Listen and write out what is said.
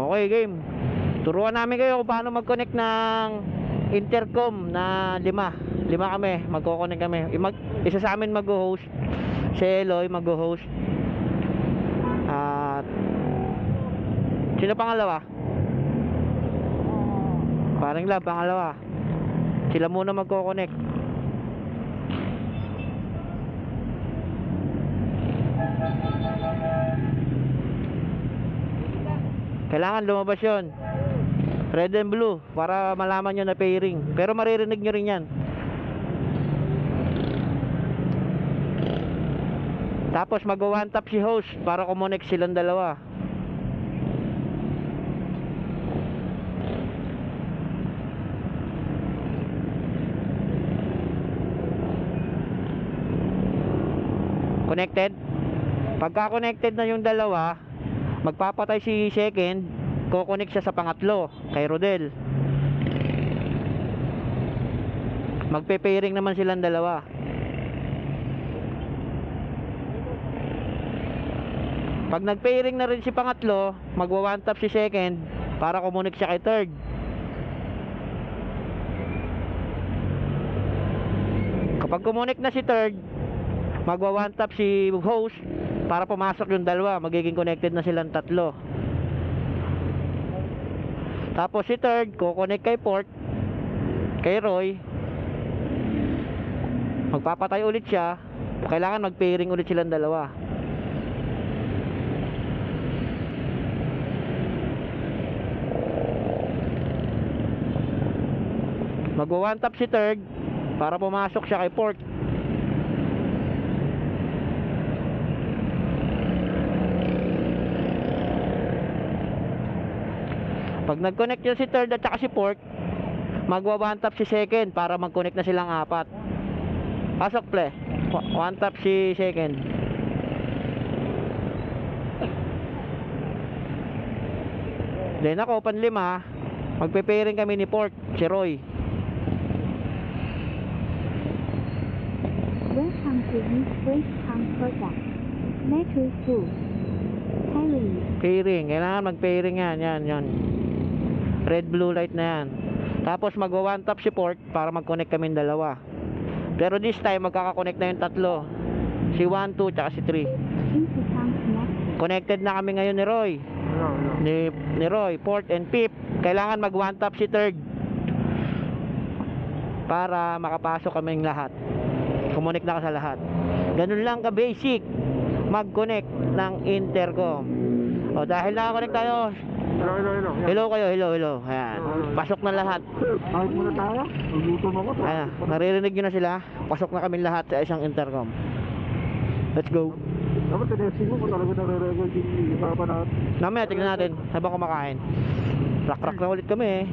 Okay, game. Turuan namin kayo kung paano mag-connect ng intercom na lima kami, magko-connect kami. Isa sa amin mag-host, si Eloy mag-host. At sino pangalawa? Parang Lab, pangalawa. Sila muna magko-connect. Kailangan lumabas yon, red and blue, para malaman nyo na pairing. Pero maririnig nyo rin yan. Tapos mag-one tap si host para kumonek silang dalawa. Connected. Pagka connected na yung dalawa, magpapatay si second, kukonek siya sa pangatlo kay Rodel. Magpe-pairing naman silang dalawa. Pag nag-pairing na rin si pangatlo, magwa-one tap si second para kumonek siya kay third. Kapag kumonek na si third, magwa-one tap si host para pumasok yung dalawa, magiging connected na silang tatlo. Tapos si third, kukonek kay fourth, kay Roy. Magpapatay ulit siya. Kailangan mag-pairing ulit silang dalawa. Magwa-one tap si third para pumasok siya kay fourth. Pag nag-connect yun si third at saka si fourth, magwa-one tap si second para mag-connect na silang apat. Pasok play. One tap si second. Then ako panlima, magpe-pairing kami ni fourth, si Roy. Welcome to this Bridgetown project. Metro 2. Pairing. Kailangan mag-pairing yan. Yan. Red blue light na yan. Tapos magwa-one tap si fourth para mag-connect kami dalawa. Pero this time magkaka-connect na yung tatlo. Si 1, 2, tsaka si 3. Connected na kami ngayon ni Roy. Ni Roy, fourth and fifth. Kailangan mag-one tap si third para makapasok kaming lahat. Kumonek na ka sa lahat. Ganun lang ka basic mag-connect ng intercom. O dahil nakakonect tayo, hello kayo, hello. Ayan, pasok na lahat. Muna tayo. Nagutom ako. Ayan, naririnig nyo na sila. Pasok na kami lahat sa isang intercom. Let's go. Dapat tinesting mo kung talaga nare-record yung usapan natin. Mamaya tignan natin habang kumakain. Rak na ulit kami eh.